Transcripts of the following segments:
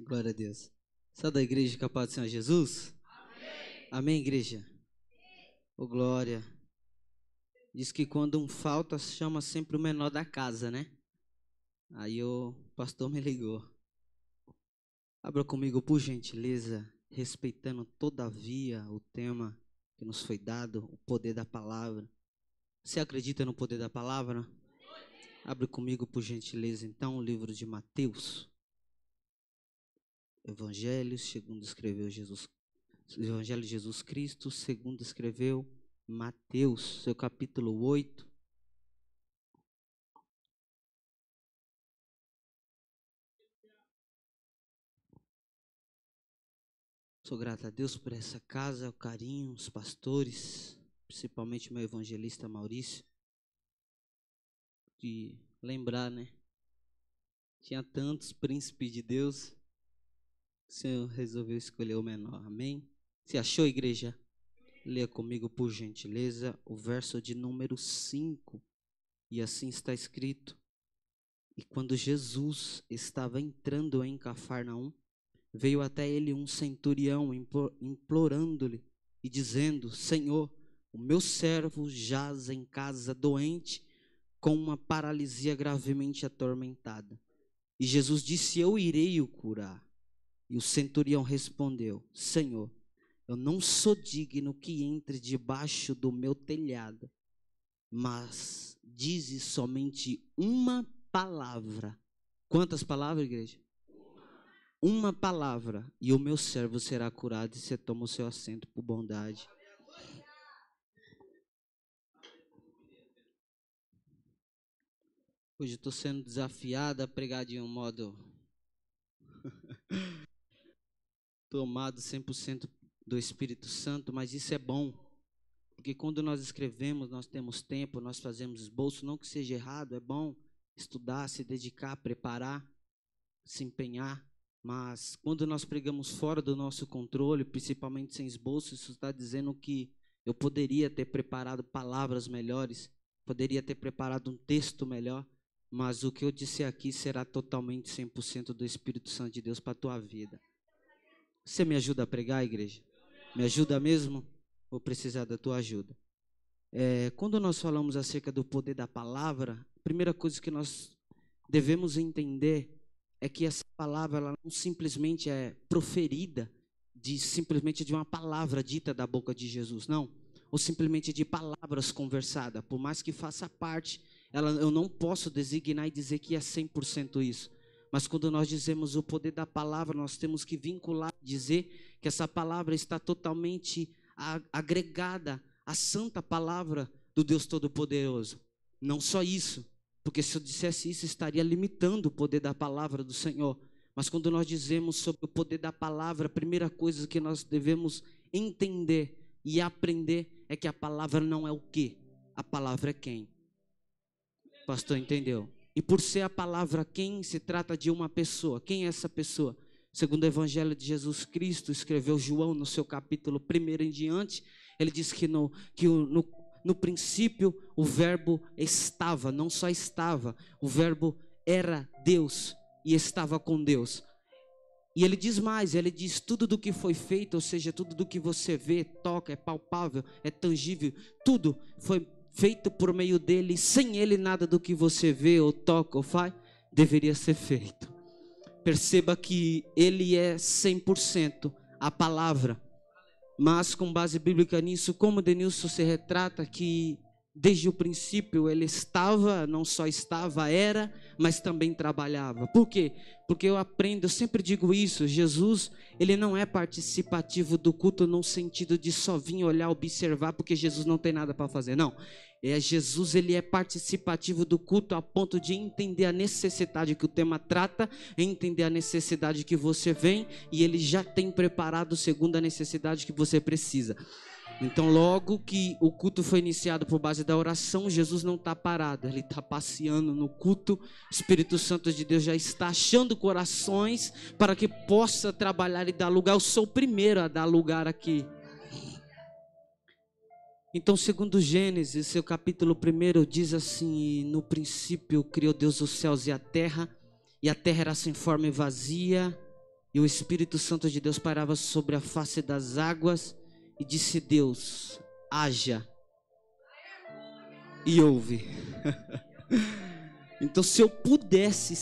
Glória a Deus. Só da igreja que a paz do Senhor Jesus? Amém, amém, igreja? Ô, glória. Diz que quando um falta, chama sempre o menor da casa, né? Aí o pastor me ligou. Abra comigo, por gentileza, respeitando todavia o tema que nos foi dado, o poder da palavra. Você acredita no poder da palavra? Abre comigo, por gentileza, então, o livro de Mateus. Evangelho segundo escreveu Jesus. Evangelho de Jesus Cristo, segundo escreveu Mateus, seu capítulo 8. Sou grato a Deus por essa casa, o carinho, os pastores, principalmente o meu evangelista Maurício. De lembrar, né? Tinha tantos príncipes de Deus, o Senhor resolveu escolher o menor, amém? Você achou, igreja? Leia comigo, por gentileza, o verso de número 5, e assim está escrito: E quando Jesus estava entrando em Cafarnaum, veio até ele um centurião implorando-lhe e dizendo: Senhor, o meu servo jaz em casa doente, com uma paralisia gravemente atormentada. E Jesus disse: Eu irei o curar. E o centurião respondeu: Senhor, eu não sou digno que entre debaixo do meu telhado, mas dize somente uma palavra. Quantas palavras, igreja? Uma palavra, e o meu servo será curado. E você toma o seu assento por bondade. Hoje estou sendo desafiado a pregar de um modo tomado 100% do Espírito Santo, mas isso é bom, porque quando nós escrevemos, nós temos tempo, nós fazemos esboço, não que seja errado, é bom estudar, se dedicar, preparar, se empenhar, mas quando nós pregamos fora do nosso controle, principalmente sem esboço, isso está dizendo que eu poderia ter preparado palavras melhores, poderia ter preparado um texto melhor, mas o que eu disse aqui será totalmente 100% do Espírito Santo de Deus para a tua vida. Você me ajuda a pregar, igreja? Me ajuda mesmo? Vou precisar da tua ajuda. Quando nós falamos acerca do poder da palavra, a primeira coisa que nós devemos entender é que essa palavra ela não simplesmente é proferida simplesmente de uma palavra dita da boca de Jesus, não. Ou simplesmente de palavras conversadas. Por mais que faça parte, eu não posso designar e dizer que é 100% isso. Mas quando nós dizemos o poder da palavra, nós temos que vincular, dizer que essa palavra está totalmente agregada à santa palavra do Deus Todo-Poderoso. Não só isso, porque se eu dissesse isso, estaria limitando o poder da palavra do Senhor. Mas quando nós dizemos sobre o poder da palavra, a primeira coisa que nós devemos entender e aprender é que a palavra não é o quê? A palavra é quem? Pastor, entendeu? E por ser a palavra quem, se trata de uma pessoa. Quem é essa pessoa? Segundo o Evangelho de Jesus Cristo, escreveu João no seu capítulo 1 em diante, ele diz que no princípio o verbo estava, não só estava, o verbo era Deus e estava com Deus. E ele diz mais, ele diz tudo do que foi feito, ou seja, tudo do que você vê, toca, é palpável, é tangível, tudo foi feito por meio dele, sem ele nada do que você vê ou toca ou faz, deveria ser feito. Perceba que ele é 100% a palavra, mas com base bíblica nisso, como Denilson se retrata que desde o princípio ele estava, não só estava, era, mas também trabalhava. Por quê? Porque eu sempre digo isso, Jesus, ele não é participativo do culto no sentido de só vir olhar, observar, porque Jesus não tem nada para fazer, não. Jesus, ele é participativo do culto a ponto de entender a necessidade que o tema trata, entender a necessidade que você vem, e ele já tem preparado segundo a necessidade que você precisa. Então, logo que o culto foi iniciado por base da oração, Jesus não está parado, ele está passeando no culto. O Espírito Santo de Deus já está achando corações para que possa trabalhar e dar lugar. Eu sou o primeiro a dar lugar aqui. Então, segundo Gênesis, seu capítulo 1 diz assim: no princípio criou Deus os céus e a terra era sem forma e vazia, E o Espírito Santo de Deus pairava sobre a face das águas e disse: Deus, haja e ouve. Então se eu pudesse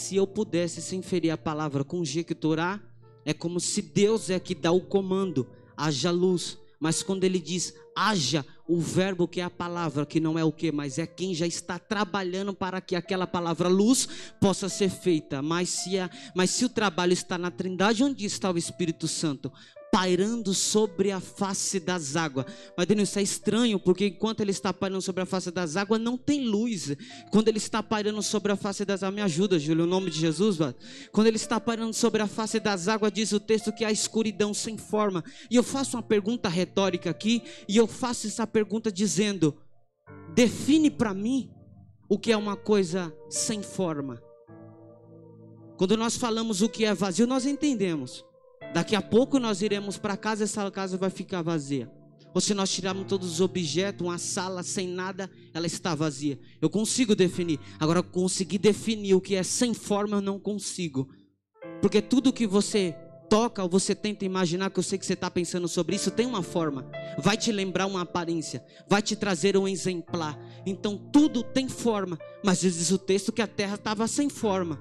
sem ferir a palavra, conjecturar, é como se Deus é que dá o comando, haja luz. Mas quando ele diz haja, o verbo que é a palavra, que não é o que, mas é quem já está trabalhando para que aquela palavra luz possa ser feita. Mas se o trabalho está na Trindade, onde está o Espírito Santo? Pairando sobre a face das águas. Mas Denis, isso é estranho, porque enquanto ele está pairando sobre a face das águas, não tem luz. Quando ele está pairando sobre a face das águas, me ajuda, Júlio, em nome de Jesus, vai. Quando ele está pairando sobre a face das águas, diz o texto que há escuridão sem forma. E eu faço uma pergunta retórica aqui, e eu faço essa pergunta dizendo: define para mim o que é uma coisa sem forma. Quando nós falamos o que é vazio, nós entendemos. Daqui a pouco nós iremos para casa, essa casa vai ficar vazia. Ou se nós tirarmos todos os objetos, uma sala sem nada, ela está vazia. Eu consigo definir. Agora, conseguir definir o que é sem forma, eu não consigo. Porque tudo que você toca, ou você tenta imaginar, que eu sei que você está pensando sobre isso, tem uma forma. Vai te lembrar uma aparência, vai te trazer um exemplar. Então tudo tem forma. Mas diz o texto que a terra estava sem forma.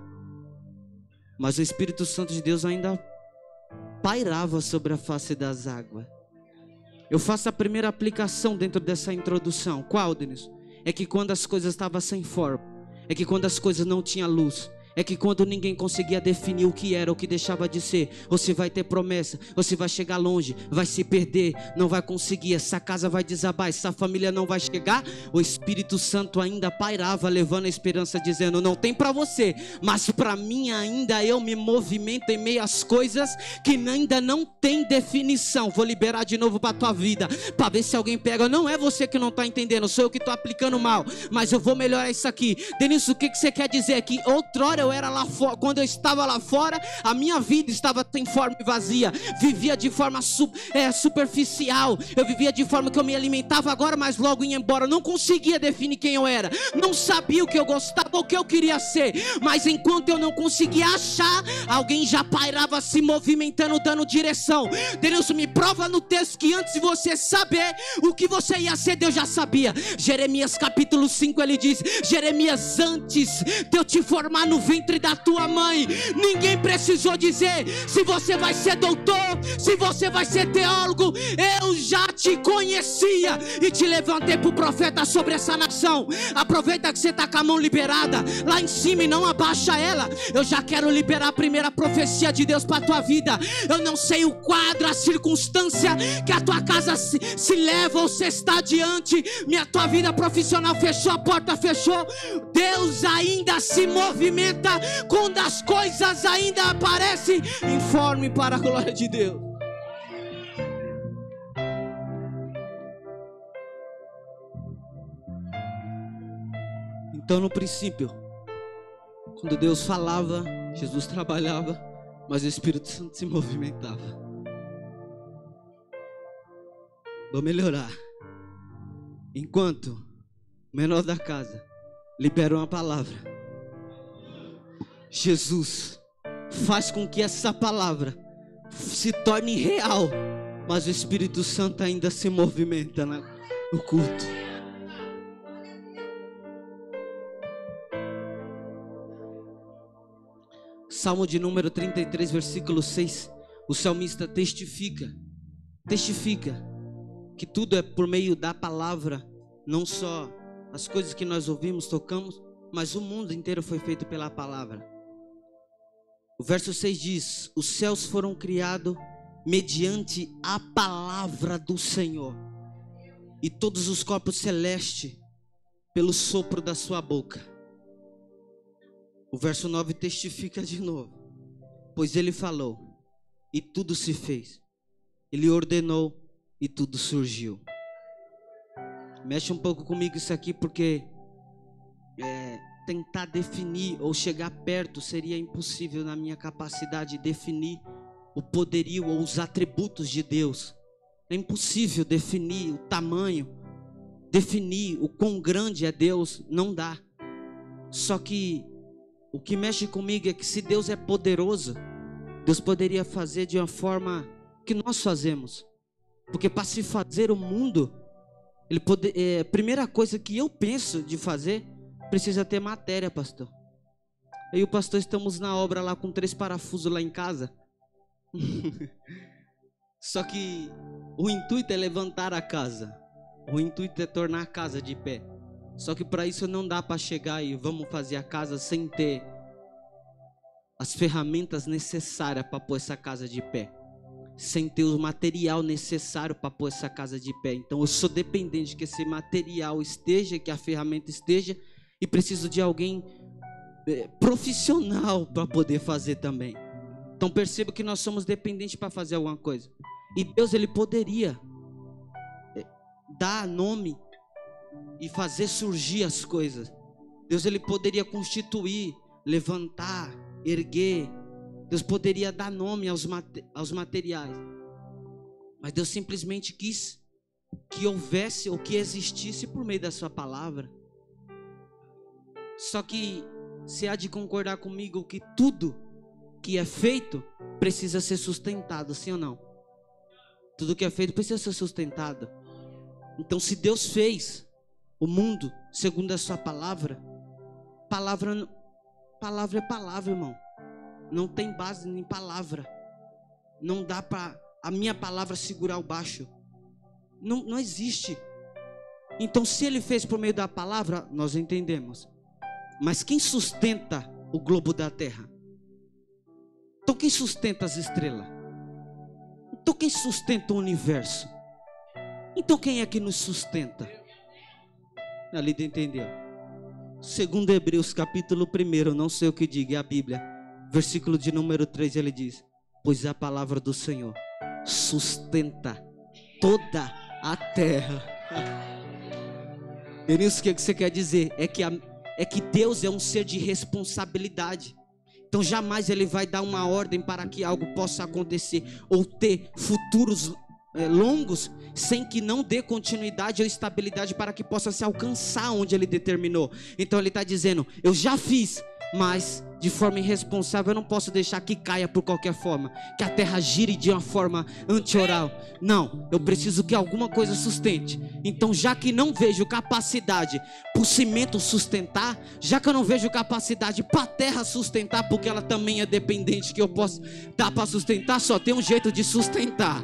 Mas o Espírito Santo de Deus ainda pairava sobre a face das águas. Eu faço a primeira aplicação dentro dessa introdução. Qual, Denis? É que quando as coisas estavam sem forma, é que quando as coisas não tinham luz, é que quando ninguém conseguia definir o que era, o que deixava de ser, ou se vai ter promessa, ou se vai chegar longe, vai se perder, não vai conseguir, essa casa vai desabar, essa família não vai chegar, o Espírito Santo ainda pairava, levando a esperança, dizendo: não tem para você, mas para mim ainda eu me movimento em meio às coisas que ainda não tem definição. Vou liberar de novo para tua vida, para ver se alguém pega. Não é você que não está entendendo, sou eu que estou aplicando mal, mas eu vou melhorar isso aqui. Denis, o que você quer dizer? Que outrora eu era lá fora, quando eu estava lá fora, a minha vida estava sem forma e vazia, vivia de forma superficial, eu vivia de forma que eu me alimentava agora, mas logo ia embora, não conseguia definir quem eu era, não sabia o que eu gostava, o que eu queria ser, mas enquanto eu não conseguia achar, alguém já pairava se movimentando, dando direção. Deus, me prova no texto que antes de você saber o que você ia ser, Deus já sabia. Jeremias capítulo 5, ele diz: Jeremias, antes de eu te formar no ventre da tua mãe, ninguém precisou dizer se você vai ser doutor, se você vai ser teólogo. Eu já te conhecia e te levantei para o profeta sobre essa nação. Aproveita que você está com a mão liberada lá em cima e não abaixa ela. Eu já quero liberar a primeira profecia de Deus para a tua vida. Eu não sei o quadro, a circunstância que a tua casa se leva ou se está diante. Tua vida profissional fechou, a porta fechou. Deus ainda se movimenta quando as coisas ainda aparecem informe para a glória de Deus. Então, no princípio, quando Deus falava, Jesus trabalhava, mas o Espírito Santo se movimentava. Vou melhorar. Enquanto o menor da casa libera uma palavra, Jesus faz com que essa palavra se torne real, mas o Espírito Santo ainda se movimenta no culto. Salmo de número 33, versículo 6, o salmista testifica que tudo é por meio da palavra, não só as coisas que nós ouvimos, tocamos, mas o mundo inteiro foi feito pela palavra. O verso 6 diz: os céus foram criados mediante a palavra do Senhor, e todos os corpos celestes pelo sopro da sua boca. O verso 9 testifica de novo: pois ele falou e tudo se fez, ele ordenou e tudo surgiu. Mexe um pouco comigo isso aqui, porque tentar definir ou chegar perto seria impossível na minha capacidade de definir o poderio ou os atributos de Deus. É impossível definir o tamanho, definir o quão grande é Deus, não dá. Só que o que mexe comigo é que se Deus é poderoso, Deus poderia fazer de uma forma que nós fazemos. Porque para se fazer o mundo, a primeira coisa que eu penso de fazer, precisa ter matéria, pastor. Eu e o pastor estamos na obra lá com 3 parafusos lá em casa. Só que o intuito é levantar a casa. O intuito é tornar a casa de pé. Só que para isso não dá para chegar e vamos fazer a casa sem ter as ferramentas necessárias para pôr essa casa de pé. Sem ter o material necessário para pôr essa casa de pé. Então eu sou dependente que esse material esteja, que a ferramenta esteja, e preciso de alguém profissional para poder fazer também. Então perceba que nós somos dependentes para fazer alguma coisa. E Deus, ele poderia dar nome e fazer surgir as coisas. Deus, ele poderia constituir, levantar, erguer. Deus poderia dar nome aos materiais. Mas Deus simplesmente quis que houvesse ou que existisse por meio da sua palavra. Só que você há de concordar comigo que tudo que é feito precisa ser sustentado, sim ou não? Tudo que é feito precisa ser sustentado. Então, se Deus fez o mundo segundo a sua palavra, palavra é palavra, irmão. Não tem base em palavra. Não dá para a minha palavra segurar o baixo. Não existe. Então, se ele fez por meio da palavra, nós entendemos. Mas quem sustenta o globo da terra? Então quem sustenta as estrelas? Então quem sustenta o universo? Então quem é que nos sustenta? A Lídia entendeu. Segundo Hebreus capítulo 1, não sei o que diga, é a Bíblia. Versículo de número 3, ele diz: pois a palavra do Senhor sustenta toda a terra. Denilson, o que você quer dizer? É que Deus é um ser de responsabilidade. Então jamais ele vai dar uma ordem para que algo possa acontecer ou ter futuros longos sem que não dê continuidade ou estabilidade para que possa se alcançar onde ele determinou. Então ele está dizendo: eu já fiz, mas de forma irresponsável eu não posso deixar que caia por qualquer forma, que a terra gire de uma forma antioral. Não, eu preciso que alguma coisa sustente. Então, já que não vejo capacidade para o cimento sustentar, já que eu não vejo capacidade para a terra sustentar, porque ela também é dependente, que eu posso dar para sustentar, só tem um jeito de sustentar.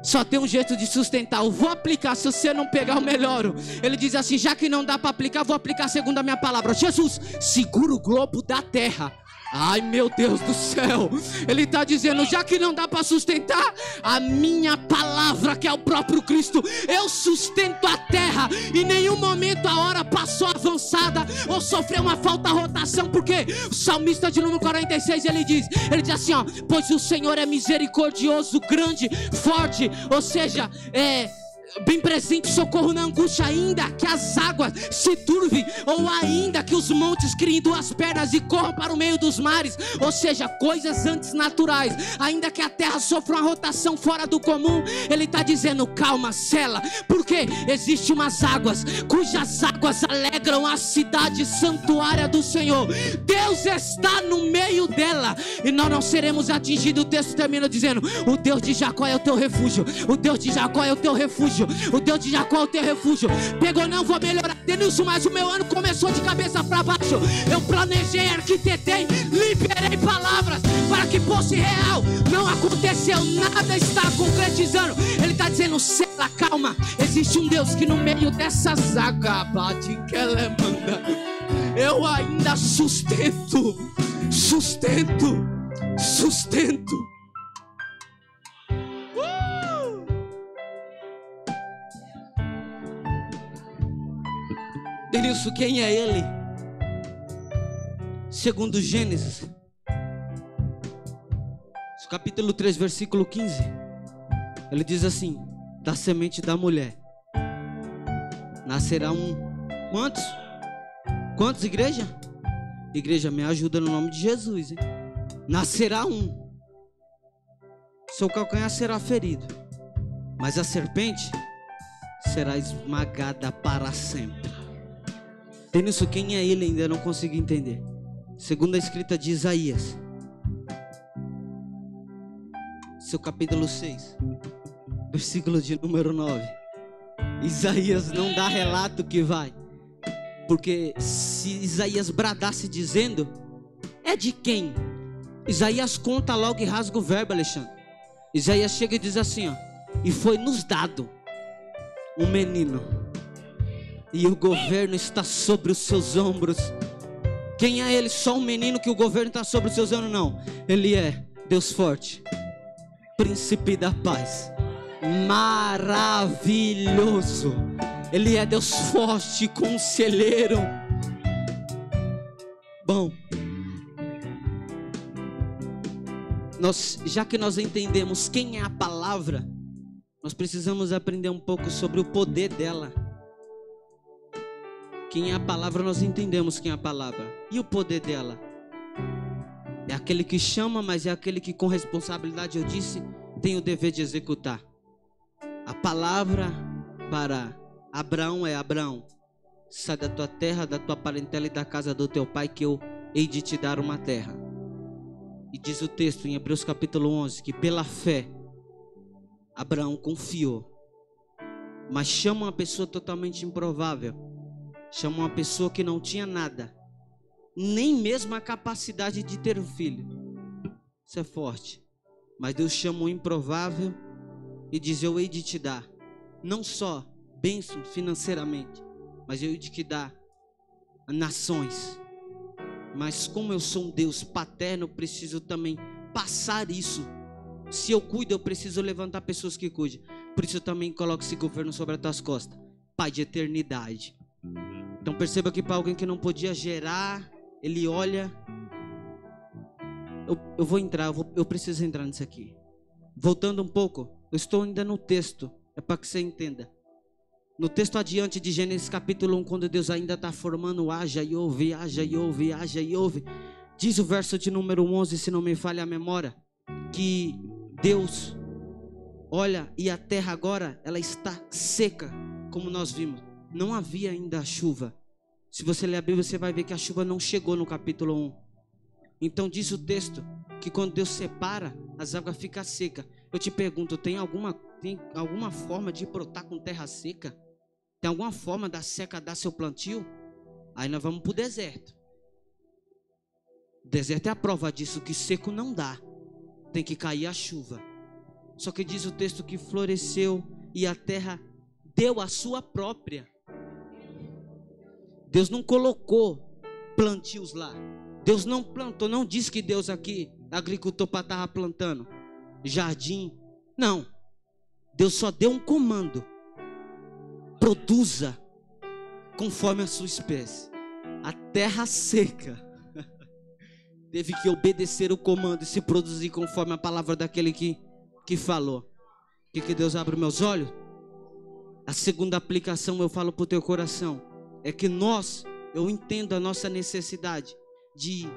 Só tem um jeito de sustentar. Eu vou aplicar, se você não pegar, eu melhoro. Ele diz assim: já que não dá para aplicar, vou aplicar segundo a minha palavra. Jesus, segura o globo da terra. Ai, meu Deus do céu. Ele está dizendo: já que não dá para sustentar, a minha palavra, que é o próprio Cristo, eu sustento a terra. Em nenhum momento a hora passou avançada ou sofreu uma falta de rotação. Porque o salmista de número 46, ele diz assim, ó: pois o Senhor é misericordioso, grande, forte. Ou seja, bem presente, socorro na angústia, ainda que as águas se turvem, ou ainda que os montes criem 2 pernas e corram para o meio dos mares. Ou seja, coisas antinaturais, ainda que a terra sofra uma rotação fora do comum. Ele está dizendo: calma, sela, porque existe umas águas, cujas águas alegram a cidade santuária do Senhor. Deus está no meio dela e nós não seremos atingidos. O texto termina dizendo: o Deus de Jacó é o teu refúgio. O Deus de Jacó é o teu refúgio. O Deus de Jacó é o teu refúgio. Pegou, não vou melhorar, Denilson, mas o meu ano começou de cabeça para baixo. Eu planejei, arquitetei, liberei palavras para que fosse real. Não aconteceu, nada está concretizando. Ele está dizendo: sela, calma, existe um Deus que no meio dessas águas bate que ela manda. Eu ainda sustento. Denilson, quem é ele? Segundo Gênesis, capítulo 3, versículo 15, ele diz assim: da semente da mulher nascerá Quantos? Quantos, igreja? Igreja, me ajuda no nome de Jesus, hein? Nascerá seu calcanhar será ferido, mas a serpente será esmagada para sempre. Denilson, quem é ele? Ainda não consigo entender. Segundo a escrita de Isaías, seu capítulo 6, versículo de número 9. Isaías não dá relato que vai, porque se Isaías bradasse dizendo, é de quem? Isaías conta logo e rasga o verbo, Alexandre. Isaías chega e diz assim, ó, e foi nos dado um menino, e o governo está sobre os seus ombros. Quem é ele? Só um menino que o governo está sobre os seus ombros? Não, ele é Deus forte, príncipe da paz, maravilhoso. Ele é Deus forte, conselheiro. Bom, já que nós entendemos quem é a palavra, nós precisamos aprender um pouco sobre o poder dela. Quem é a palavra, nós entendemos quem é a palavra. E o poder dela? É aquele que chama, mas é aquele que com responsabilidade, eu disse, tem o dever de executar. A palavra para Abraão é: Abraão, sai da tua terra, da tua parentela e da casa do teu pai, que eu hei de te dar uma terra. E diz o texto em Hebreus capítulo 11, que pela fé, Abraão confiou. Mas chama uma pessoa totalmente improvável. Chama uma pessoa que não tinha nada, nem mesmo a capacidade de ter um filho. Isso é forte. Mas Deus chama o improvável e diz: eu hei de te dar, não só bênção financeiramente, mas eu hei de te dar nações. Mas como eu sou um Deus paterno, eu preciso também passar isso. Se eu cuido, eu preciso levantar pessoas que cuidem. Por isso eu também coloco esse governo sobre as tuas costas, Pai de eternidade. Então perceba que para alguém que não podia gerar, ele olha. Eu vou entrar, eu preciso entrar nisso aqui. Voltando um pouco, eu estou ainda no texto, é para que você entenda. No texto adiante de Gênesis capítulo 1, quando Deus ainda está formando haja e ouve, haja e ouve, haja e ouve. Diz o verso de número 11, se não me falha a memória, que Deus olha e a terra agora, ela está seca, como nós vimos. Não havia ainda a chuva. Se você ler a Bíblia, você vai ver que a chuva não chegou no capítulo 1. Então diz o texto que quando Deus separa, as águas ficam secas. Eu te pergunto, tem alguma forma de brotar com terra seca? Tem alguma forma da seca dar seu plantio? Aí nós vamos para o deserto. O deserto é a prova disso, que seco não dá. Tem que cair a chuva. Só que diz o texto que floresceu e a terra deu a sua própria. Deus não colocou plantios lá. Deus não plantou, não diz que Deus aqui, agricultor, para estar plantando jardim. Não. Deus só deu um comando: produza conforme a sua espécie. A terra seca teve que obedecer o comando e se produzir conforme a palavra daquele que falou. O que Deus abre meus olhos? A segunda aplicação, eu falo para o teu coração, é que eu entendo a nossa necessidade de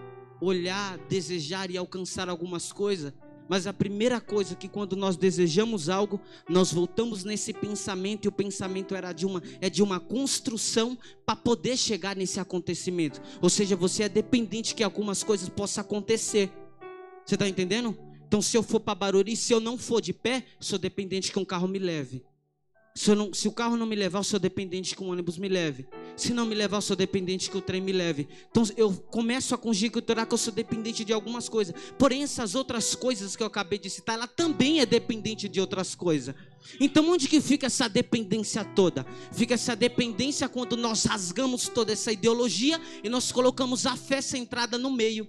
olhar, desejar e alcançar algumas coisas. Mas a primeira coisa que quando nós desejamos algo, nós voltamos nesse pensamento, e o pensamento é de uma construção para poder chegar nesse acontecimento. Ou seja, você é dependente que algumas coisas possam acontecer. Você está entendendo? Então se eu for para Barueri, se eu não for de pé, sou dependente que um carro me leve. Se o carro não me levar, eu sou dependente que o ônibus me leve. Se não me levar, eu sou dependente que o trem me leve. Então eu começo a conjecturar que eu sou dependente de algumas coisas. Porém, essas outras coisas que eu acabei de citar, ela também é dependente de outras coisas. Então onde que fica essa dependência toda? Fica essa dependência quando nós rasgamos toda essa ideologia e nós colocamos a fé centrada no meio.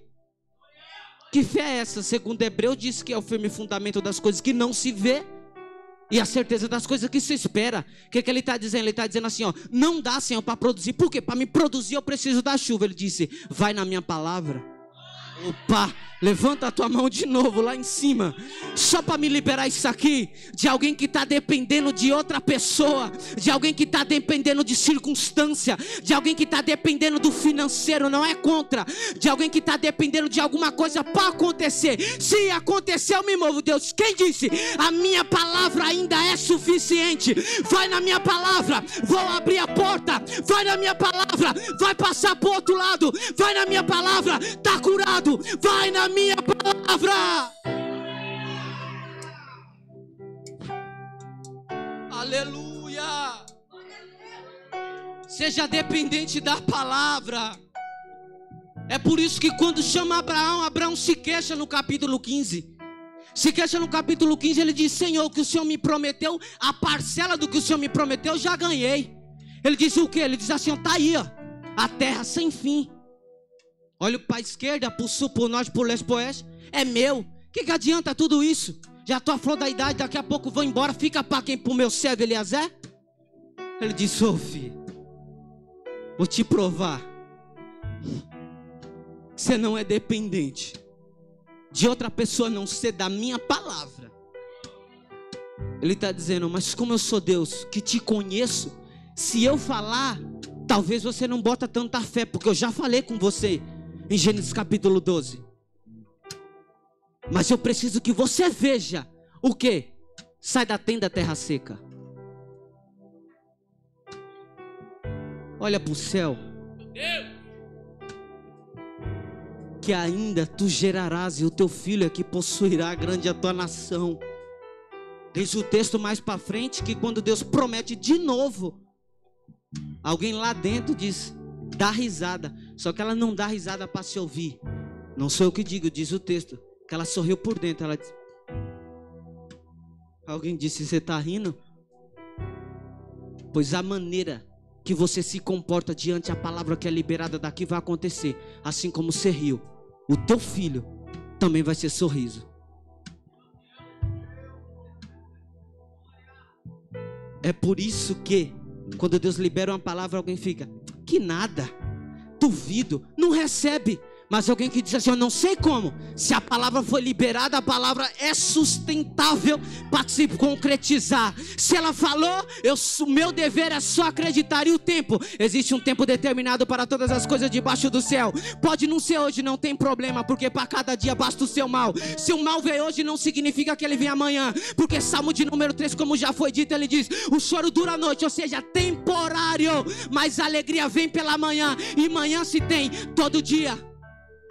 Que fé é essa? Segundo Hebreu diz que é o firme fundamento das coisas que não se vê e a certeza das coisas que se espera. O que ele está dizendo? Ele está dizendo assim, ó, não dá, Senhor, para produzir. Por quê? Para me produzir eu preciso da chuva. Ele disse, vai na minha palavra. Opa, levanta a tua mão de novo lá em cima, só para me liberar isso aqui, de alguém que está dependendo de outra pessoa, de alguém que está dependendo de circunstância, de alguém que está dependendo do financeiro, não é contra, de alguém que está dependendo de alguma coisa para acontecer. Se acontecer eu me movo. Deus, quem disse? A minha palavra ainda é suficiente. Vai na minha palavra, vou abrir a porta. Vai na minha palavra, vai passar para o outro lado. Vai na minha palavra, está curado. Vai na minha palavra. Aleluia. Seja dependente da palavra. É por isso que quando chama Abraão, Abraão se queixa no capítulo 15. Se queixa no capítulo 15, ele diz: Senhor, o que o Senhor me prometeu, a parcela do que o Senhor me prometeu, eu já ganhei. Ele diz o quê? Ele diz assim: está aí, ó, a terra sem fim. Olha para a esquerda, para o sul, para o norte, para o leste, para o oeste. É meu. O que adianta tudo isso? Já estou à flor da idade, daqui a pouco vou embora. Fica para quem? Para o meu servo Eliezer? Ele disse: ô filho, vou te provar. Você não é dependente de outra pessoa, não ser da minha palavra. Ele está dizendo: mas como eu sou Deus, que te conheço, se eu falar, talvez você não bota tanta fé, porque eu já falei com você em Gênesis capítulo 12. Mas eu preciso que você veja o quê? Sai da tenda, terra seca. Olha para o céu. Que ainda tu gerarás, e o teu filho é que possuirá grande a tua nação. Diz o texto mais para frente que quando Deus promete de novo, alguém lá dentro diz: dá risada. Só que ela não dá risada para se ouvir. Não sou eu que digo, diz o texto, que ela sorriu por dentro. Ela disse... Alguém disse: você está rindo? Pois a maneira que você se comporta diante a palavra que é liberada daqui vai acontecer. Assim como você riu, o teu filho também vai ser sorriso. É por isso que quando Deus libera uma palavra, alguém fica: que nada, duvido, não recebe. Mas alguém que diz assim: eu não sei como. Se a palavra foi liberada, a palavra é sustentável para se concretizar. Se ela falou, o meu dever é só acreditar. E o tempo? Existe um tempo determinado para todas as coisas debaixo do céu. Pode não ser hoje, não tem problema, porque para cada dia basta o seu mal. Se o mal veio hoje, não significa que ele vem amanhã. Porque Salmo de número 3, como já foi dito, ele diz: o choro dura a noite, ou seja, temporário, mas a alegria vem pela manhã. E manhã se tem todo dia.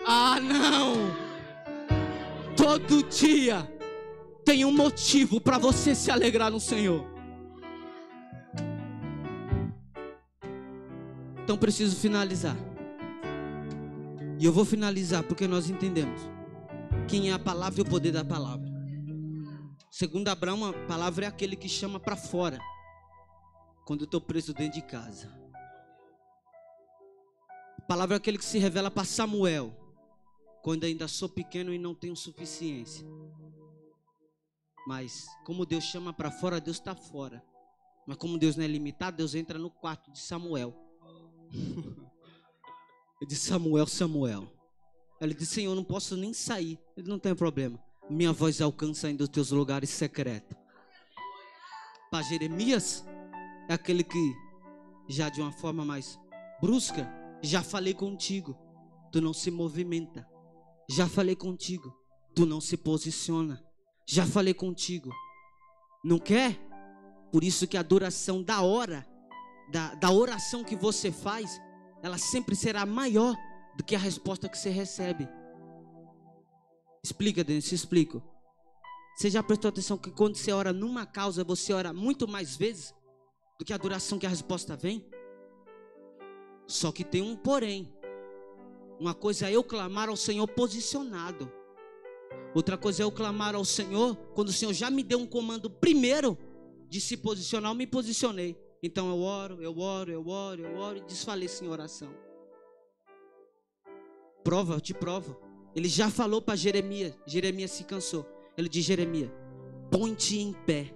Ah, não! Todo dia tem um motivo para você se alegrar no Senhor. Então preciso finalizar. E eu vou finalizar porque nós entendemos quem é a palavra e o poder da palavra. Segundo Abraão, a palavra é aquele que chama para fora quando eu estou preso dentro de casa. A palavra é aquele que se revela para Samuel quando ainda sou pequeno e não tenho suficiência. Mas como Deus chama para fora, Deus está fora. Mas como Deus não é limitado, Deus entra no quarto de Samuel. Ele disse: Samuel, Samuel. Ele disse: Senhor, não posso nem sair. Ele: não tem problema, minha voz alcança ainda os teus lugares secretos. Para Jeremias, é aquele que já de uma forma mais brusca: já falei contigo, tu não se movimenta. Já falei contigo, tu não se posiciona. Já falei contigo, não quer? Por isso que a duração da hora, da oração que você faz, ela sempre será maior do que a resposta que você recebe. Explica, Denis, explico. Você já prestou atenção que quando você ora numa causa, você ora muito mais vezes do que a duração que a resposta vem? Só que tem um porém. Uma coisa é eu clamar ao Senhor posicionado. Outra coisa é eu clamar ao Senhor quando o Senhor já me deu um comando primeiro de se posicionar, eu me posicionei. Então eu oro e desfaleço em oração. Prova, eu te provo. Ele já falou para Jeremias. Jeremias se cansou. Ele diz: Jeremias, põe-te em pé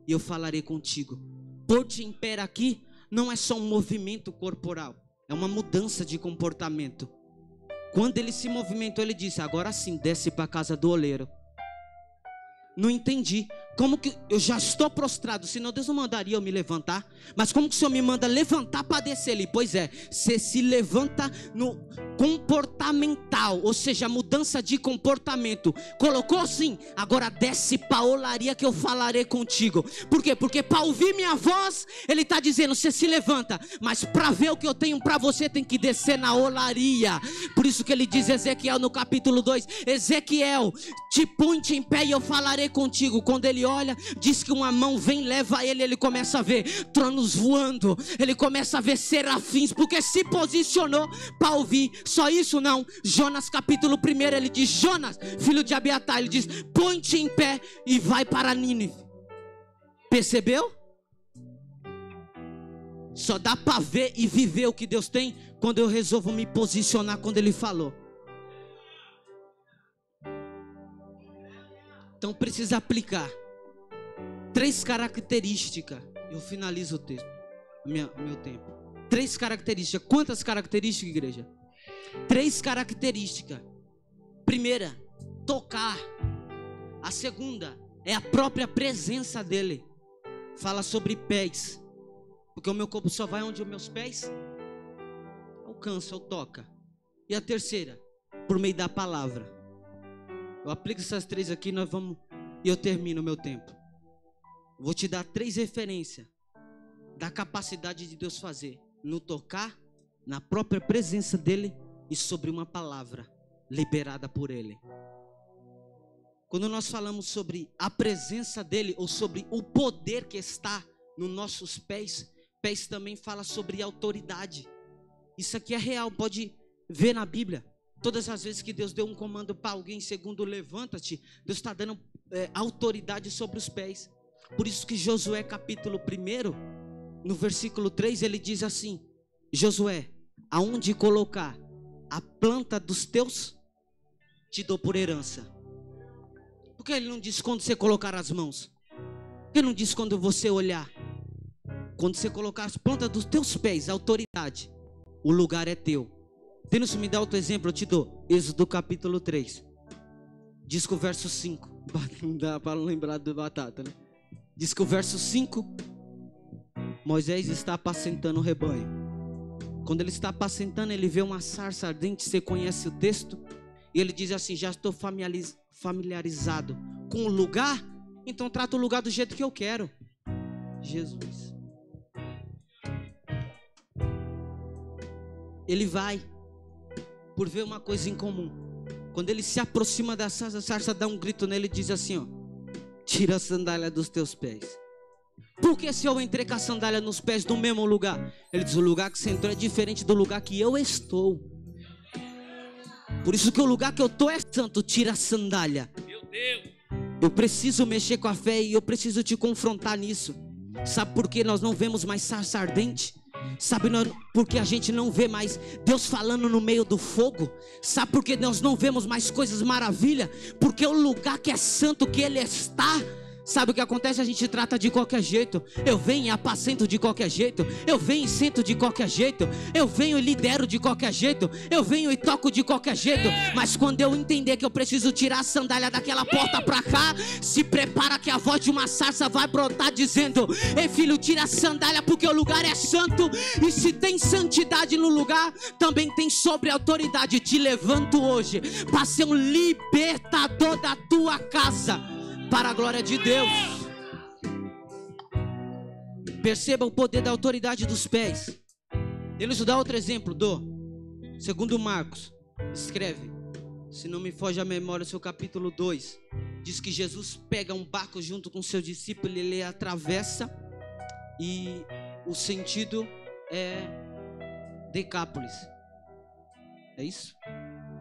e eu falarei contigo. Pôr-te em pé aqui não é só um movimento corporal. É uma mudança de comportamento. Quando ele se movimentou, ele disse: agora sim, desce para a casa do oleiro. Não entendi. Como que eu já estou prostrado? Senão Deus não mandaria eu me levantar. Mas como que o Senhor me manda levantar para descer ali? Pois é, você se levanta no comportamental, ou seja, mudança de comportamento. Colocou sim, agora desce para a olaria que eu falarei contigo. Por quê? Porque para ouvir minha voz, ele está dizendo: você se levanta. Mas para ver o que eu tenho para você, tem que descer na olaria. Por isso que ele diz, Ezequiel no capítulo 2, Ezequiel, te põe em pé e eu falarei contigo. Quando ele olha, diz que uma mão vem, leva ele começa a ver tronos voando, ele começa a ver serafins, porque se posicionou para ouvir. Só isso não, Jonas capítulo 1, ele diz: Jonas, filho de Abiatar, ele diz: põe-te em pé e vai para Nínive. Percebeu? Só dá para ver e viver o que Deus tem quando eu resolvo me posicionar quando Ele falou. Então precisa aplicar 3 características. Eu finalizo o texto, meu tempo. 3 características. Quantas características, igreja? 3 características. Primeira, tocar. A segunda é a própria presença dele. Fala sobre pés, porque o meu corpo só vai onde os meus pés alcançam ou toca. E a terceira, por meio da palavra. Eu aplico essas 3 aqui, e eu termino o meu tempo. Vou te dar 3 referências da capacidade de Deus fazer no tocar, na própria presença dele e sobre uma palavra liberada por ele. Quando nós falamos sobre a presença dele ou sobre o poder que está nos nossos pés, pés também fala sobre autoridade. Isso aqui é real, pode ver na Bíblia. Todas as vezes que Deus deu um comando para alguém, segundo levanta-te, Deus está dando autoridade sobre os pés. Por isso que Josué capítulo 1, no versículo 3, ele diz assim: Josué, aonde colocar a planta dos teus, te dou por herança. Por que ele não diz quando você colocar as mãos? Por que ele não diz quando você olhar? Quando você colocar as plantas dos teus pés, a autoridade, o lugar é teu. Tendo me dá outro exemplo, eu te dou. Êxodo capítulo 3. Diz que o verso 5. Não dá para lembrar do batata, né? Diz que o verso 5. Moisés está apacentando o rebanho. Quando ele está apacentando, ele vê uma sarça ardente. Você conhece o texto? E ele diz assim: já estou familiarizado com o lugar, então trato o lugar do jeito que eu quero. Jesus. Ele vai por ver uma coisa em comum. Quando ele se aproxima da sarça, a sarça dá um grito nele e diz assim: ó, tira a sandália dos teus pés. Porque se eu entrei com a sandália nos pés do mesmo lugar? Ele diz: o lugar que você entrou é diferente do lugar que eu estou. Por isso que o lugar que eu estou é santo. Tira a sandália. Meu Deus. Eu preciso mexer com a fé e eu preciso te confrontar nisso. Sabe por que nós não vemos mais sarça ardente? Sabe por que a gente não vê mais Deus falando no meio do fogo? Sabe por que nós não vemos mais coisas maravilha? Porque o lugar que é santo, que Ele está, sabe o que acontece? A gente trata de qualquer jeito. Eu venho e apacento de qualquer jeito. Eu venho e sento de qualquer jeito. Eu venho e lidero de qualquer jeito. Eu venho e toco de qualquer jeito. Mas quando eu entender que eu preciso tirar a sandália daquela porta pra cá, se prepara que a voz de uma sarça vai brotar dizendo: ei filho, tira a sandália porque o lugar é santo. E se tem santidade no lugar, também tem sobre autoridade. Te levanto hoje para ser um libertador da tua casa, para a glória de Deus. Perceba o poder da autoridade dos pés. Ele nos dá outro exemplo segundo Marcos, escreve, se não me foge a memória, seu capítulo 2, diz que Jesus pega um barco junto com seu discípulo, ele atravessa e o sentido é Decápolis. É isso?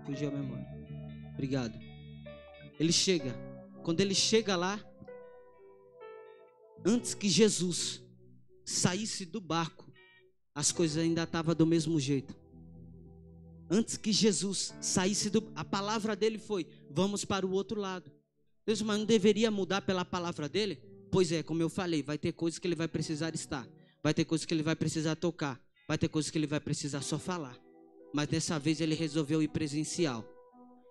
Fugiu a memória. Obrigado. Ele chega. Quando ele chega lá, antes que Jesus saísse do barco, as coisas ainda estavam do mesmo jeito. Antes que Jesus saísse a palavra dele foi: vamos para o outro lado. Deus, mas não deveria mudar pela palavra dele? Pois é, como eu falei, vai ter coisas que ele vai precisar estar, vai ter coisas que ele vai precisar tocar, vai ter coisas que ele vai precisar só falar. Mas dessa vez ele resolveu ir presencial.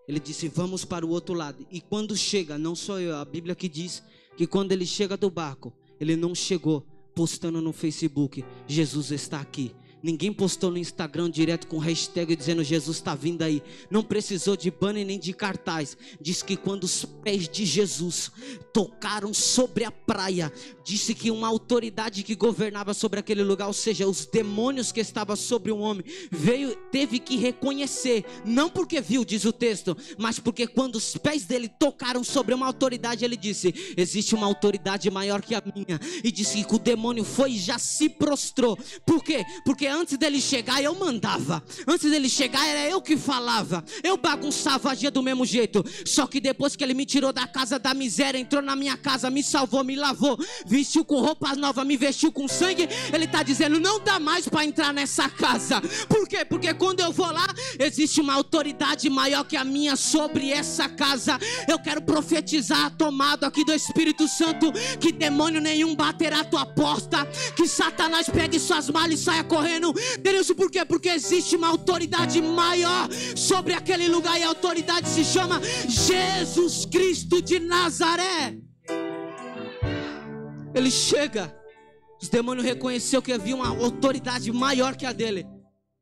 Ele disse: vamos para o outro lado. E quando chega, não sou eu, a Bíblia que diz que quando ele chega do barco, ele não chegou postando no Facebook: Jesus está aqui. Ninguém postou no Instagram direto com hashtag dizendo Jesus está vindo aí. Não precisou de banner nem de cartaz. Diz que quando os pés de Jesus tocaram sobre a praia, disse que uma autoridade que governava sobre aquele lugar, ou seja, os demônios que estavam sobre o homem, teve que reconhecer, não porque viu, diz o texto, mas porque quando os pés dele tocaram sobre uma autoridade, ele disse: existe uma autoridade maior que a minha. E disse que o demônio foi e já se prostrou. Por quê? Porque antes dele chegar eu mandava, antes dele chegar era eu que falava, eu bagunçava, agia do mesmo jeito. Só que depois que ele me tirou da casa da miséria, entrou na minha casa, me salvou, me lavou, vestiu com roupas novas, me vestiu com sangue, ele está dizendo: não dá mais para entrar nessa casa. Por quê? Porque quando eu vou lá, existe uma autoridade maior que a minha sobre essa casa. Eu quero profetizar tomado aqui do Espírito Santo, que demônio nenhum baterá a tua porta, que Satanás pegue suas malas e saia correndo. Denilson, por quê? Porque existe uma autoridade maior sobre aquele lugar, e a autoridade se chama Jesus Cristo de Nazaré. Ele chega, os demônios reconheceram que havia uma autoridade maior que a dele.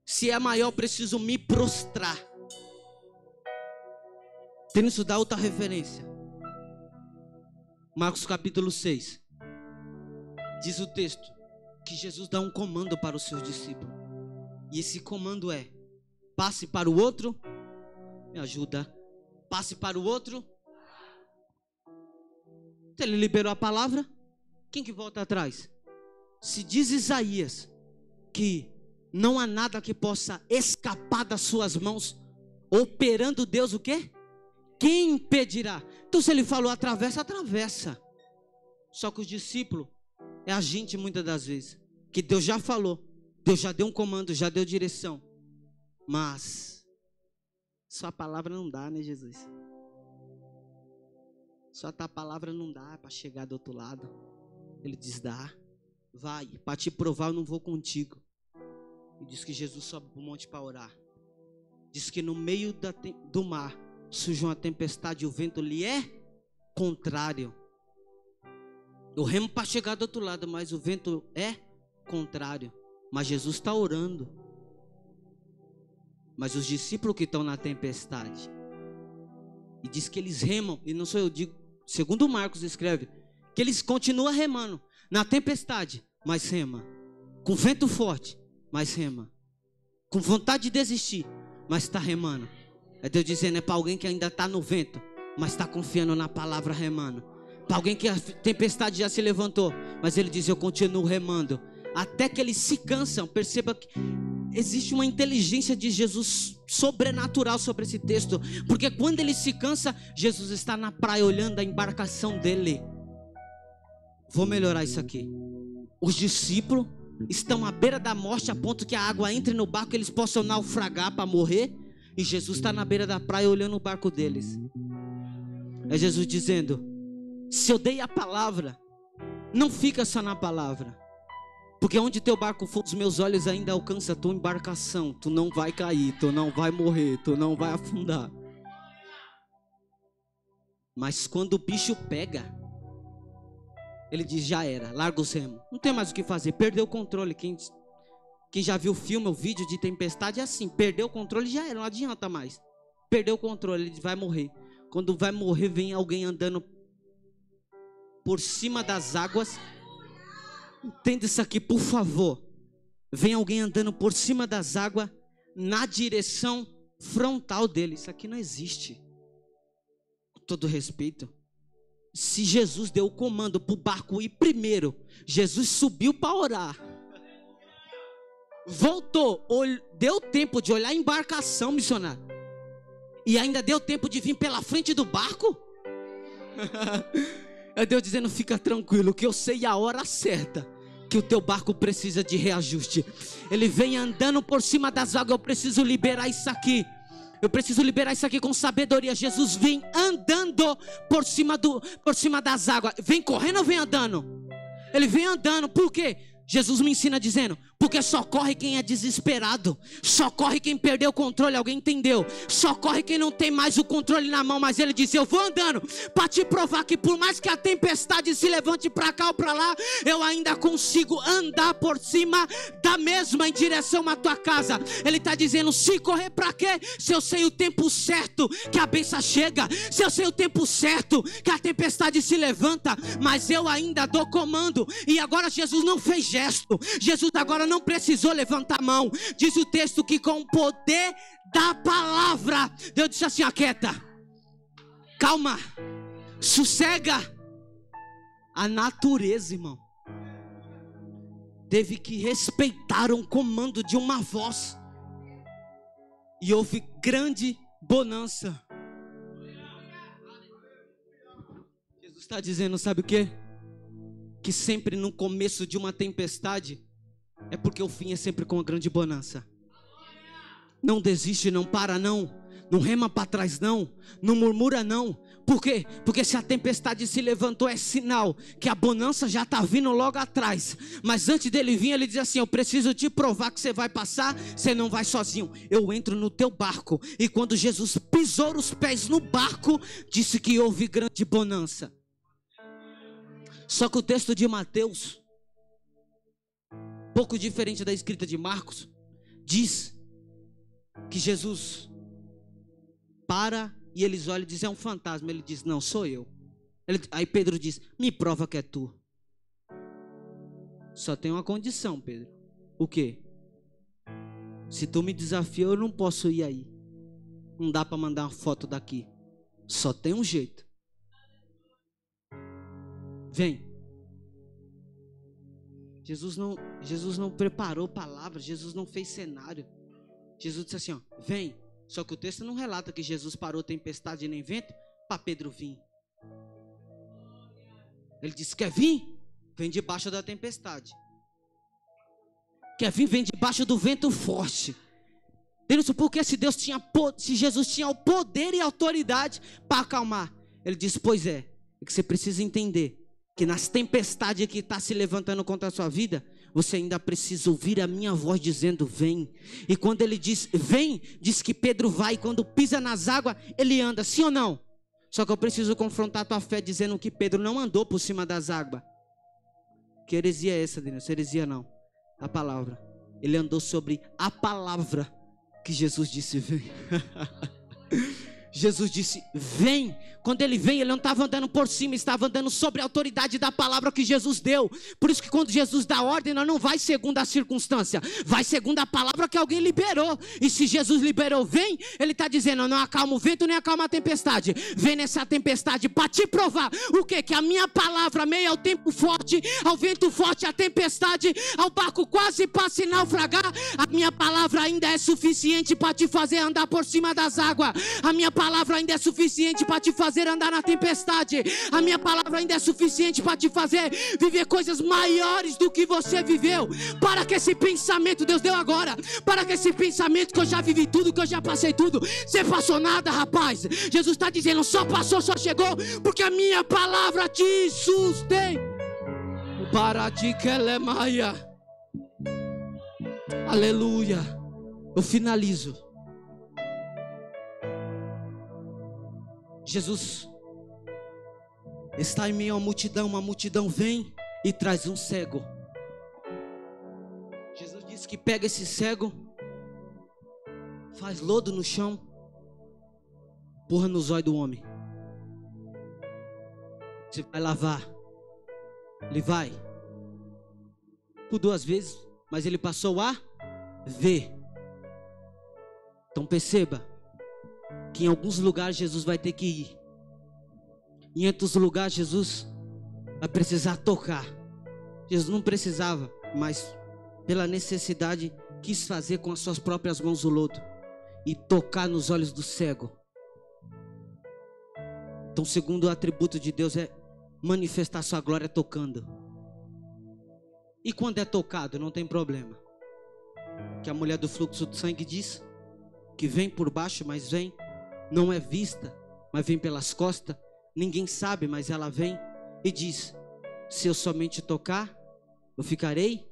Se é maior, eu preciso me prostrar. Denilson, dá outra referência. Marcos capítulo 6. Diz o texto que Jesus dá um comando para os seus discípulos. E esse comando é: passe para o outro. Me ajuda. Passe para o outro. Então ele liberou a palavra. Quem que volta atrás? Se diz Isaías que não há nada que possa escapar das suas mãos, operando Deus o quê? Quem impedirá? Então se ele falou atravessa, atravessa. Só que os discípulos é a gente muitas das vezes, que Deus já falou, Deus já deu um comando, já deu direção, mas só a palavra não dá, né, Jesus? Só a palavra não dá para chegar do outro lado. Ele diz: dá, vai, para te provar eu não vou contigo. E diz que Jesus sobe para o monte para orar. Diz que no meio do mar surge uma tempestade e o vento lhe é contrário. Eu remo para chegar do outro lado, mas o vento é contrário. Mas Jesus está orando. Mas os discípulos que estão na tempestade, e diz que eles remam, e não sou eu, digo, segundo Marcos escreve, que eles continuam remando na tempestade, mas rema. Com vento forte, mas rema. Com vontade de desistir, mas está remando. É Deus dizendo: é para alguém que ainda está no vento, mas está confiando na palavra, remando. Para alguém que a tempestade já se levantou, mas ele diz: eu continuo remando. Até que eles se cansam. Perceba que existe uma inteligência de Jesus sobrenatural sobre esse texto. Porque quando ele se cansa, Jesus está na praia olhando a embarcação dele. Vou melhorar isso aqui. Os discípulos estão à beira da morte, a ponto que a água entre no barco, eles possam naufragar para morrer. E Jesus está na beira da praia olhando o barco deles. É Jesus dizendo: se eu dei a palavra, não fica só na palavra. Porque onde teu barco for, os meus olhos ainda alcançam a tua embarcação. Tu não vai cair, tu não vai morrer, tu não vai afundar. Mas quando o bicho pega, ele diz: já era, larga os remos. Não tem mais o que fazer, perdeu o controle. Quem já viu o filme, o vídeo de tempestade é assim: perdeu o controle, já era, não adianta mais. Perdeu o controle, ele vai morrer. Quando vai morrer, vem alguém andando por cima das águas. Entenda isso aqui, por favor. Vem alguém andando por cima das águas na direção frontal dele. Isso aqui não existe. Com todo respeito. Se Jesus deu o comando para o barco ir primeiro, Jesus subiu para orar. Voltou, deu tempo de olhar a embarcação, missionário. E ainda deu tempo de vir pela frente do barco. É Deus dizendo: fica tranquilo, que eu sei a hora certa que o teu barco precisa de reajuste. Ele vem andando por cima das águas. Eu preciso liberar isso aqui. Eu preciso liberar isso aqui com sabedoria. Jesus vem andando por cima das águas. Vem correndo ou vem andando? Ele vem andando. Por quê? Jesus me ensina dizendo: Porque só corre quem é desesperado, só corre quem perdeu o controle. Alguém entendeu? Só corre quem não tem mais o controle na mão. Mas ele disse: eu vou andando para te provar que por mais que a tempestade se levante para cá ou para lá, eu ainda consigo andar por cima da mesma em direção à tua casa. Ele está dizendo: se correr para quê? Se eu sei o tempo certo que a bênção chega, se eu sei o tempo certo que a tempestade se levanta, mas eu ainda dou comando. E agora Jesus não fez gesto, Jesus agora não precisou levantar a mão. Diz o texto que com o poder da palavra, Deus disse assim: aquieta, calma, sossega. A natureza, irmão, teve que respeitar um comando de uma voz, e houve grande bonança. Jesus está dizendo, sabe o quê? Que sempre no começo de uma tempestade é porque o fim é sempre com a grande bonança. Não desiste, não para não, não rema para trás não, não murmura não. Por quê? Porque se a tempestade se levantou é sinal que a bonança já está vindo logo atrás. Mas antes dele vir, ele diz assim: eu preciso te provar que você vai passar, você não vai sozinho, eu entro no teu barco. E quando Jesus pisou os pés no barco, disse que houve grande bonança. Só que o texto de Mateus, pouco diferente da escrita de Marcos, diz que Jesus para e eles olham e dizem: é um fantasma. Ele diz: não, sou eu. Aí Pedro diz: me prova que é tu. Só tem uma condição, Pedro. O quê? Se tu me desafiou, eu não posso ir aí. Não dá para mandar uma foto daqui. Só tem um jeito. Vem. Jesus não preparou palavras, Jesus não fez cenário. Jesus disse assim: ó, vem. Só que o texto não relata que Jesus parou tempestade nem vento para Pedro vir. Ele disse: quer vir? Vem debaixo da tempestade. Quer vir? Vem debaixo do vento forte. Porque se Jesus tinha o poder e a autoridade para acalmar. Ele disse: pois é que você precisa entender que nas tempestades que está se levantando contra a sua vida, você ainda precisa ouvir a minha voz dizendo: vem. E quando ele diz vem, diz que Pedro vai. E quando pisa nas águas, ele anda, sim ou não? Só que eu preciso confrontar a tua fé dizendo que Pedro não andou por cima das águas. Que heresia é essa, Deus? Heresia não, a palavra. Ele andou sobre a palavra que Jesus disse vem. Jesus disse vem. Quando ele vem, ele não estava andando por cima, estava andando sobre a autoridade da palavra que Jesus deu. Por isso que quando Jesus dá ordem, nós não vai segundo a circunstância, vai segundo a palavra que alguém liberou. E se Jesus liberou vem, ele está dizendo: não acalma o vento nem acalma a tempestade. Vem nessa tempestade para te provar o quê? Que a minha palavra, meio ao tempo forte, ao vento forte, à tempestade, ao barco quase para se naufragar, a minha palavra ainda é suficiente para te fazer andar por cima das águas. A minha palavra ainda é suficiente para te fazer andar na tempestade. A minha palavra ainda é suficiente para te fazer viver coisas maiores do que você viveu. Para que esse pensamento, Deus deu agora, para que esse pensamento que eu já vivi tudo, que eu já passei tudo, você passou nada, rapaz. Jesus está dizendo: só passou, só chegou, porque a minha palavra te sustém. Para de que ela é maia. Aleluia. Eu finalizo. Jesus está em meio a uma multidão vem e traz um cego. Jesus disse que pega esse cego, faz lodo no chão, porra nos olhos do homem. Você vai lavar. Ele vai por 2 vezes, mas ele passou a ver. Então perceba que em alguns lugares Jesus vai ter que ir. Em outros lugares Jesus vai precisar tocar. Jesus não precisava, mas pela necessidade quis fazer com as suas próprias mãos o lodo e tocar nos olhos do cego. Então, segundo o atributo de Deus é manifestar sua glória tocando. E quando é tocado não tem problema. Que a mulher do fluxo de sangue diz que vem por baixo, mas vem. Não é vista, mas vem pelas costas. Ninguém sabe, mas ela vem e diz: se eu somente tocar, eu ficarei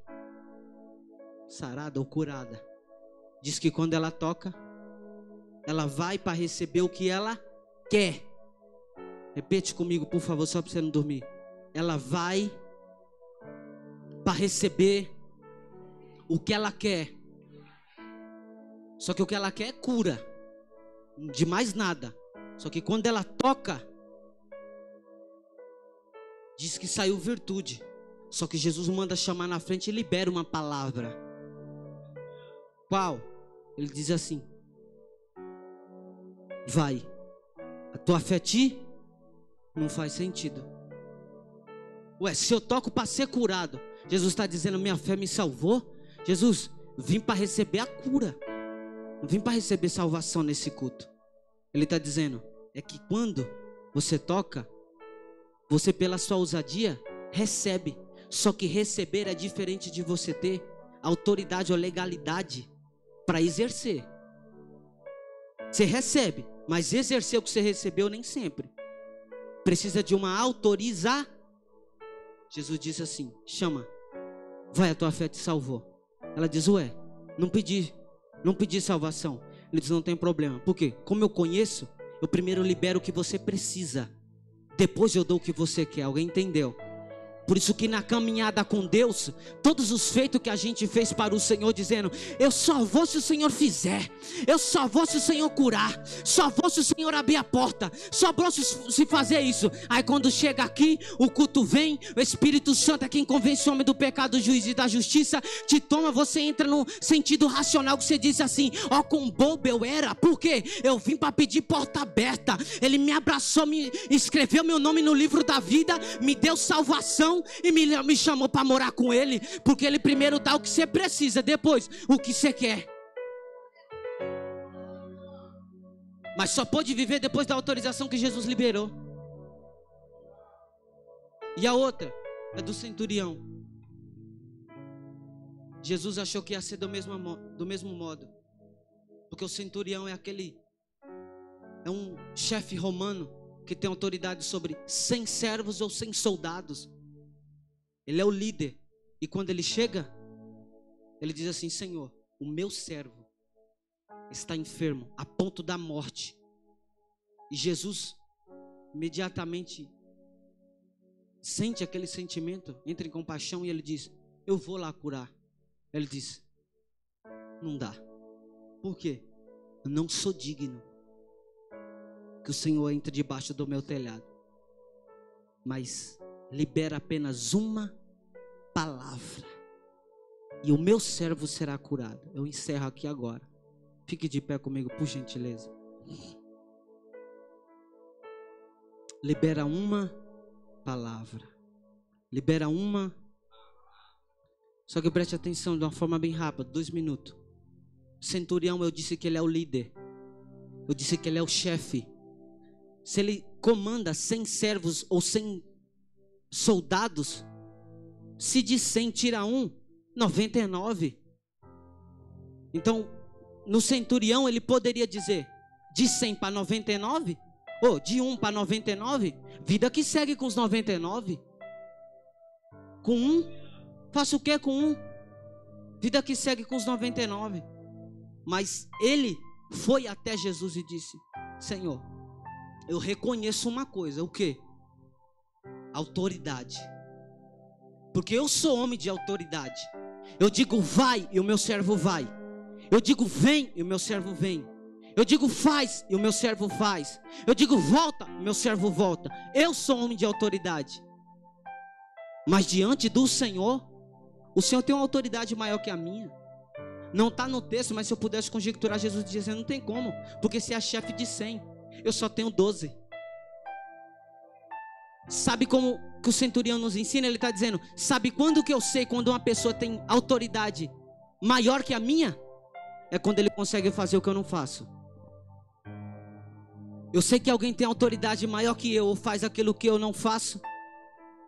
sarada ou curada. Diz que quando ela toca, ela vai para receber o que ela quer. Repete comigo, por favor, só para você não dormir. Ela vai para receber o que ela quer. Só que o que ela quer é cura. De mais nada. Só que quando ela toca, diz que saiu virtude. Só que Jesus manda chamar na frente e libera uma palavra. Qual? Ele diz assim: vai, a tua fé não faz sentido. Ué, se eu toco para ser curado, Jesus está dizendo, minha fé me salvou. Jesus, vim para receber a cura, não vim para receber salvação nesse culto. Ele está dizendo, é que quando você toca, você pela sua ousadia recebe. Só que receber é diferente de você ter autoridade ou legalidade para exercer. Você recebe, mas exercer o que você recebeu nem sempre. Precisa de uma autorização. Jesus disse assim, chama, vai, a tua fé te salvou. Ela diz, ué, não pedi salvação. Ele diz, não tem problema. Por quê? Como eu conheço, eu primeiro libero o que você precisa. Depois eu dou o que você quer. Alguém entendeu? Por isso que na caminhada com Deus, todos os feitos que a gente fez para o Senhor, dizendo, eu só vou se o Senhor fizer, eu só vou se o Senhor curar, só vou se o Senhor abrir a porta, só vou se fazer isso. Aí quando chega aqui, o culto vem, o Espírito Santo é quem convence o homem do pecado, do juízo e da justiça, te toma, você entra no sentido racional que você diz assim, ó, quão bobo eu era, por quê? Eu vim para pedir porta aberta, Ele me abraçou, me escreveu meu nome no livro da vida, me deu salvação, e me chamou para morar com Ele, porque Ele primeiro dá o que você precisa, depois o que você quer. Mas só pode viver depois da autorização que Jesus liberou. E a outra é do centurião. Jesus achou que ia ser do mesmo modo, porque o centurião é um chefe romano que tem autoridade sobre 100 servos ou 100 soldados. Ele é o líder. E quando ele chega, ele diz assim, Senhor, o meu servo está enfermo, a ponto da morte. E Jesus imediatamente sente aquele sentimento, entra em compaixão e ele diz, eu vou lá curar. Ele diz, não dá. Por quê? Eu não sou digno que o Senhor entre debaixo do meu telhado. Mas libera apenas uma palavra e o meu servo será curado. Eu encerro aqui agora. Fique de pé comigo, por gentileza. Libera uma palavra. Libera uma. Só que preste atenção de uma forma bem rápida, 2 minutos. O centurião, eu disse que ele é o líder. Eu disse que ele é o chefe. Se ele comanda 100 servos ou 100 soldados, se de 100 tira 99. Então, no centurião ele poderia dizer, de 100 para 99, ou de 1 para 99, vida que segue com os 99. Com 1, faço o que com 1? Vida que segue com os 99. Mas ele foi até Jesus e disse, Senhor, eu reconheço uma coisa, o quê? Autoridade. Porque eu sou homem de autoridade. Eu digo vai e o meu servo vai. Eu digo vem e o meu servo vem. Eu digo faz e o meu servo faz. Eu digo volta e o meu servo volta. Eu sou homem de autoridade. Mas diante do Senhor, o Senhor tem uma autoridade maior que a minha. Não está no texto, mas se eu pudesse conjecturar, Jesus dizendo, não tem como. Porque se é chefe de 100, eu só tenho 12. Sabe como que o centurião nos ensina? Ele está dizendo, sabe quando que eu sei quando uma pessoa tem autoridade maior que a minha? É quando ele consegue fazer o que eu não faço. Eu sei que alguém tem autoridade maior que eu, ou faz aquilo que eu não faço,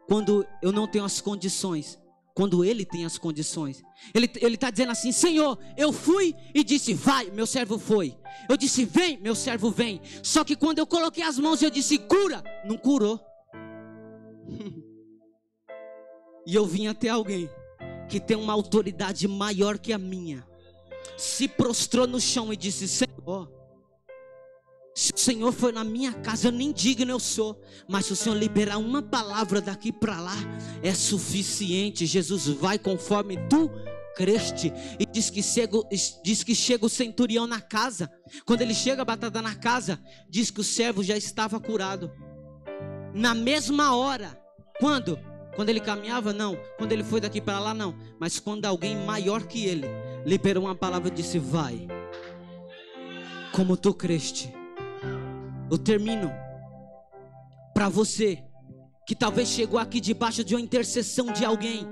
quando eu não tenho as condições. Quando ele tem as condições. Ele está dizendo assim, Senhor, eu fui e disse, vai, meu servo foi. Eu disse, vem, meu servo vem. Só que quando eu coloquei as mãos e eu disse, cura, não curou. E eu vim até alguém que tem uma autoridade maior que a minha, se prostrou no chão e disse: Senhor, se o Senhor for na minha casa, eu nem digno eu sou, mas se o Senhor liberar uma palavra daqui para lá, é suficiente. Jesus, vai conforme tu creste. E diz que chega o centurião na casa. Quando ele chega, a batata na casa, diz que o servo já estava curado na mesma hora. Quando ele caminhava? Não. Quando ele foi daqui para lá? Não. Mas quando alguém maior que ele liberou uma palavra e disse: vai, como tu creste. Eu termino. Para você que talvez chegou aqui debaixo de uma intercessão de alguém,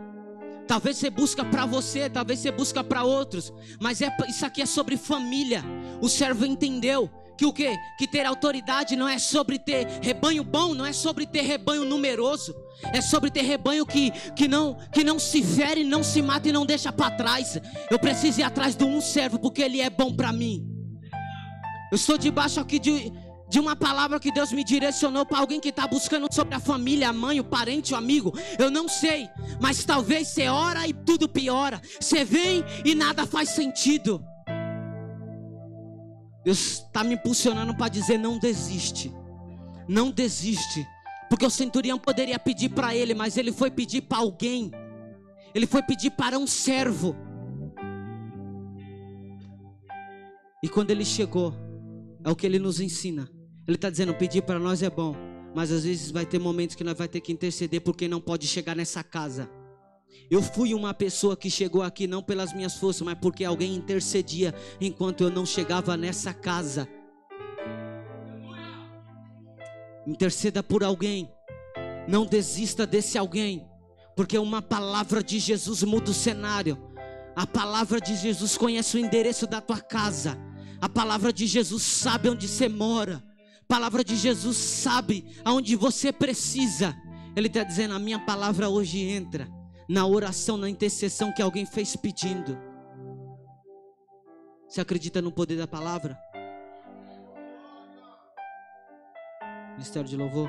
talvez você busca para você, talvez você busca para outros, mas isso aqui é sobre família. O servo entendeu que o quê? Que ter autoridade não é sobre ter rebanho bom, não é sobre ter rebanho numeroso, é sobre ter rebanho que não se fere, não se mata e não deixa para trás. Eu preciso ir atrás de um servo, porque ele é bom para mim. Eu estou debaixo aqui de uma palavra que Deus me direcionou para alguém que está buscando sobre a família, a mãe, o parente, o amigo. Eu não sei, mas talvez você ora e tudo piora. Você vem e nada faz sentido. Deus está me impulsionando para dizer: não desiste. Não desiste. Porque o centurião poderia pedir para ele, mas ele foi pedir para alguém. Ele foi pedir para um servo. E quando ele chegou, é o que ele nos ensina. Ele está dizendo: pedir para nós é bom, mas às vezes vai ter momentos que nós vamos ter que interceder por quem não pode chegar nessa casa. Eu fui uma pessoa que chegou aqui não pelas minhas forças, mas porque alguém intercedia enquanto eu não chegava nessa casa. Interceda por alguém. Não desista desse alguém, porque uma palavra de Jesus muda o cenário. A palavra de Jesus conhece o endereço da tua casa. A palavra de Jesus sabe onde você mora. A palavra de Jesus sabe aonde você precisa. Ele está dizendo: a minha palavra hoje entra na oração, na intercessão que alguém fez pedindo. Você acredita no poder da palavra? Ministério de louvor.